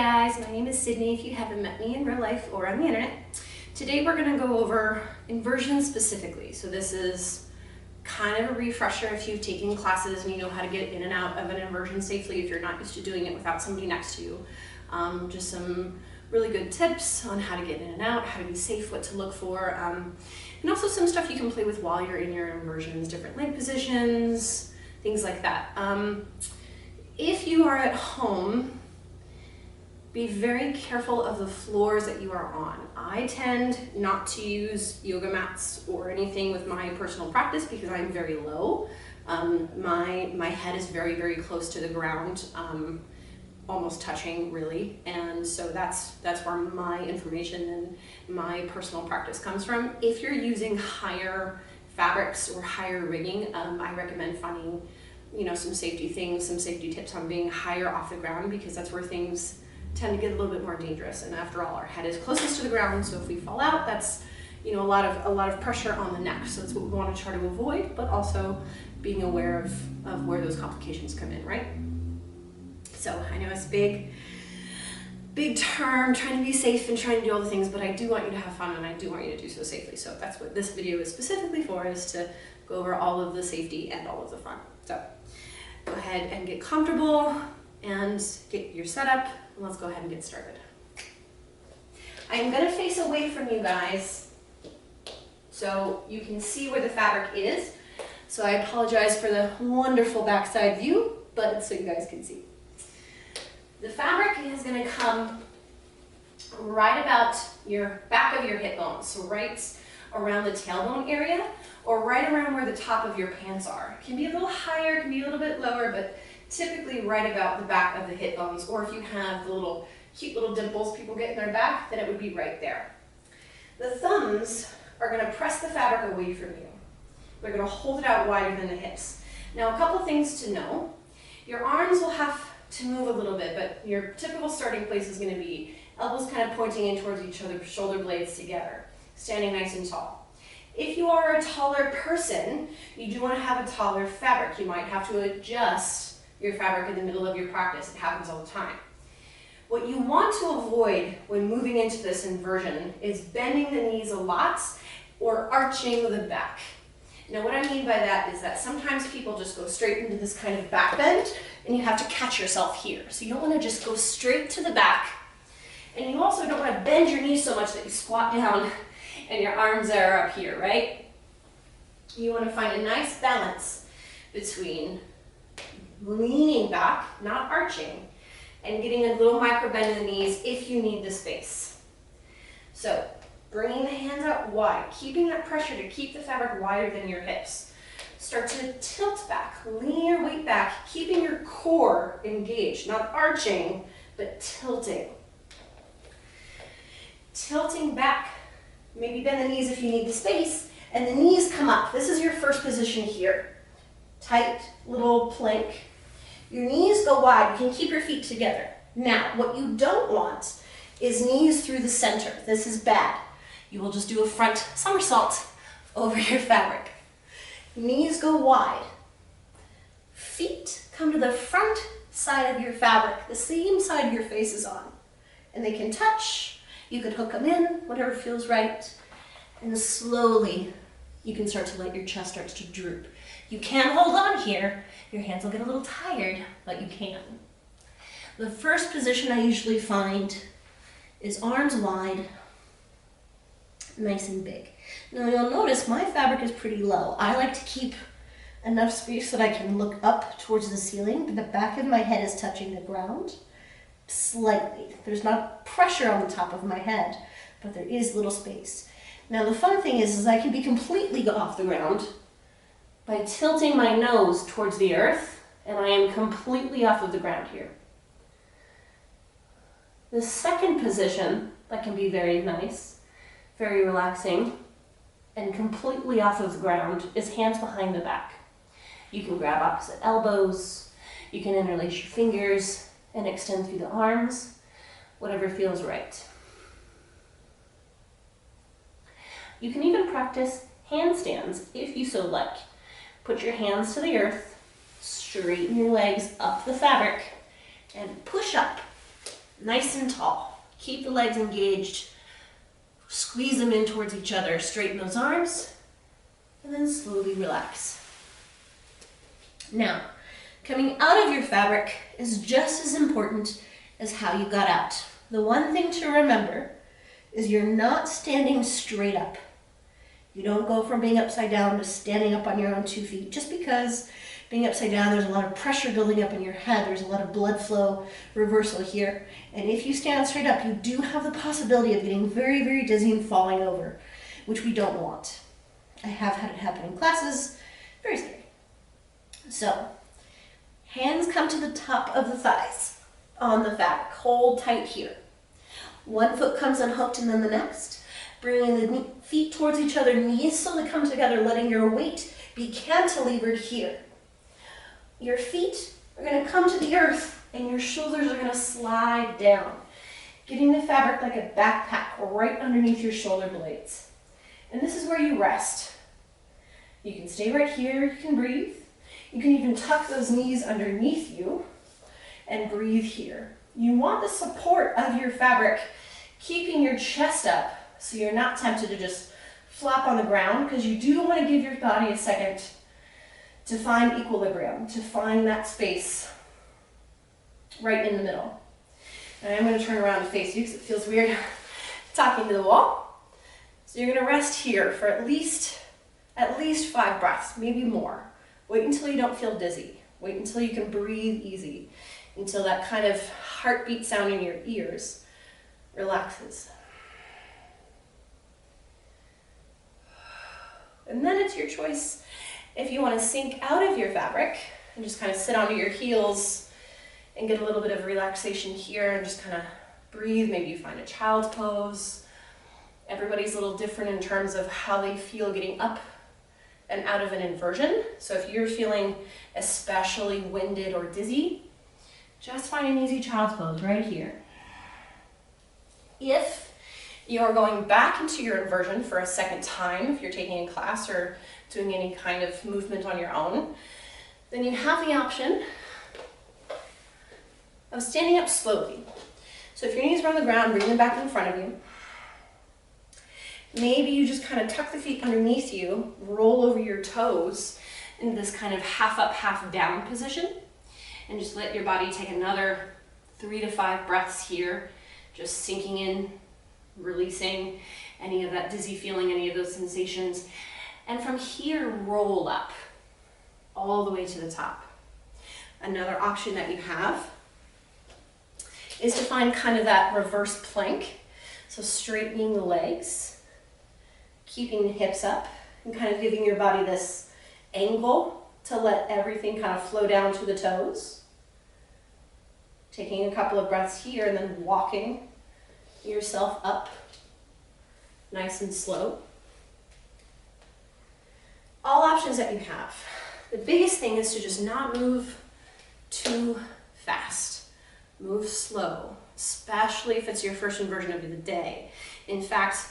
guys, my name is Sydney if you haven't met me in real life or on the internet. Today we're going to go over inversions specifically. So this is kind of a refresher if you've taken classes and you know how to get in and out of an inversion safely if you're not used to doing it without somebody next to you. Just some really good tips on how to get in and out, how to be safe, what to look for, and also some stuff you can play with while you're in your inversions, different leg positions, things like that. If you are at home, be very careful of the floors that you are on. I tend not to use yoga mats or anything with my personal practice because I'm very low. My head is very, very close to the ground, almost touching really, and so that's where my information and my personal practice comes from. If you're using higher fabrics or higher rigging, I recommend finding some safety things, some safety tips on being higher off the ground, because that's where things tend to get a little bit more dangerous. And after all, our head is closest to the ground, so if we fall out, that's a lot of pressure on the neck. So that's what we want to try to avoid, but also being aware of where those complications come in, right? So I know it's a big term, trying to be safe and trying to do all the things, but I do want you to have fun and I do want you to do so safely. So that's what this video is specifically for, is to go over all of the safety and all of the fun. So go ahead and get comfortable and get your setup, and let's go ahead and get started. I'm gonna face away from you guys so you can see where the fabric is. So I apologize for the wonderful backside view, but it's so you guys can see. The fabric is going to come right about your back of your hip bones, so right around the tailbone area, or right around where the top of your pants are. It can be a little higher, it can be a little bit lower, but typically right about the back of the hip bones, or if you have the little cute little dimples people get in their back, then it would be right there. The thumbs are going to press the fabric away from you. They're going to hold it out wider than the hips. Now, a couple things to know. Your arms will have to move a little bit, but your typical starting place is going to be elbows kind of pointing in towards each other, shoulder blades together, standing nice and tall. If you are a taller person, you do want to have a taller fabric. You might have to adjust your fabric in the middle of your practice. It happens all the time. What you want to avoid when moving into this inversion is bending the knees a lot or arching the back. Now what I mean by that is that sometimes people just go straight into this kind of back bend and you have to catch yourself here. So you don't want to just go straight to the back, and you also don't want to bend your knees so much that you squat down and your arms are up here, right? You want to find a nice balance between leaning back, not arching, and getting a little micro bend in the knees if you need the space. So bringing the hands out wide, keeping that pressure to keep the fabric wider than your hips. Start to tilt back, lean your weight back, keeping your core engaged, not arching, but tilting. Tilting back, maybe bend the knees if you need the space, and the knees come up. This is your first position here. Tight little plank. Your knees go wide, you can keep your feet together. Now, what you don't want is knees through the center. This is bad. You will just do a front somersault over your fabric. Knees go wide. Feet come to the front side of your fabric, the same side your face is on. And they can touch. You could hook them in, whatever feels right. And slowly, you can start to let your chest start to droop. You can hold on here. Your hands will get a little tired, but you can. The first position I usually find is arms wide, nice and big. Now you'll notice my fabric is pretty low. I like to keep enough space that I can look up towards the ceiling, but the back of my head is touching the ground slightly. There's not pressure on the top of my head, but there is little space. Now the fun thing is I can be completely off the ground by tilting my nose towards the earth, and I am completely off of the ground here. The second position that can be very nice, very relaxing, and completely off of the ground is hands behind the back. You can grab opposite elbows, you can interlace your fingers and extend through the arms, whatever feels right. You can even practice handstands if you so like. Put your hands to the earth, straighten your legs up the fabric, and push up Nice and tall. Keep the legs engaged. Squeeze them in towards each other. Straighten those arms. And then slowly relax. Now, coming out of your fabric is just as important as how you got out. The one thing to remember is you're not standing straight up. You don't go from being upside down to standing up on your own 2 feet. Just because being upside down, there's a lot of pressure building up in your head. There's a lot of blood flow reversal here. And if you stand straight up, you do have the possibility of getting very, very dizzy and falling over, which we don't want. I have had it happen in classes. Very scary. So, hands come to the top of the thighs on the fabric. Hold tight here. One foot comes unhooked and then the next. Bringing the feet towards each other, knees slowly come together, letting your weight be cantilevered here. Your feet are going to come to the earth and your shoulders are going to slide down, getting the fabric like a backpack right underneath your shoulder blades. And this is where you rest. You can stay right here, you can breathe. You can even tuck those knees underneath you and breathe here. You want the support of your fabric keeping your chest up so you're not tempted to just flop on the ground, because you do want to give your body a second to find equilibrium, to find that space right in the middle. And I'm going to turn around to face you because it feels weird talking to the wall. So you're going to rest here for at least 5 breaths, maybe more. Wait until you don't feel dizzy. Wait until you can breathe easy, until that kind of heartbeat sound in your ears relaxes. And then it's your choice if you want to sink out of your fabric and just kind of sit onto your heels and get a little bit of relaxation here and just kind of breathe. Maybe you find a child's pose. Everybody's a little different in terms of how they feel getting up and out of an inversion. So if you're feeling especially winded or dizzy, just find an easy child's pose right here. If you're going back into your inversion for a second time, if you're taking a class or doing any kind of movement on your own, then you have the option of standing up slowly. So if your knees are on the ground, bring them back in front of you. Maybe you just kind of tuck the feet underneath you, roll over your toes in this kind of half up, half down position, and just let your body take another 3 to 5 breaths here, just sinking in, releasing any of that dizzy feeling, any of those sensations. And from here, roll up all the way to the top. Another option that you have is to find kind of that reverse plank. So straightening the legs, keeping the hips up, and kind of giving your body this angle to let everything kind of flow down to the toes. Taking a couple of breaths here and then walking yourself up nice and slow. All options that you have. The biggest thing is to just not move too fast. Move slow, especially if it's your first inversion of the day. In fact,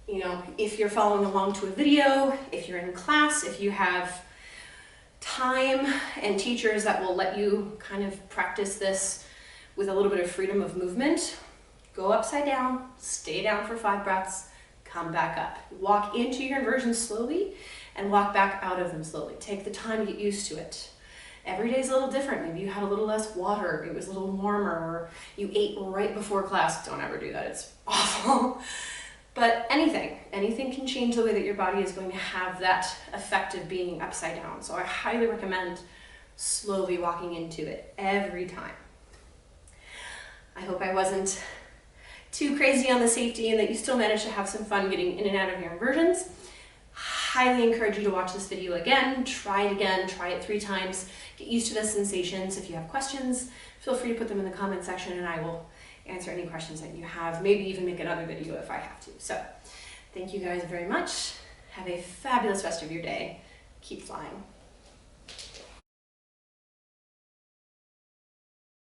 you know, if you're following along to a video, if you're in class, if you have time and teachers that will let you kind of practice this with a little bit of freedom of movement, go upside down, stay down for 5 breaths, come back up. Walk into your inversions slowly and walk back out of them slowly. Take the time to get used to it. Every day is a little different. Maybe you had a little less water, it was a little warmer, or you ate right before class. Don't ever do that, it's awful. But anything can change the way that your body is going to have that effect of being upside down. So I highly recommend slowly walking into it every time. I hope I wasn't too crazy on the safety and that you still managed to have some fun getting in and out of your inversions. Highly encourage you to watch this video again, try it 3 times, get used to the sensations. If you have questions, feel free to put them in the comment section and I will answer any questions that you have, maybe even make another video if I have to. So thank you guys very much. Have a fabulous rest of your day. Keep flying.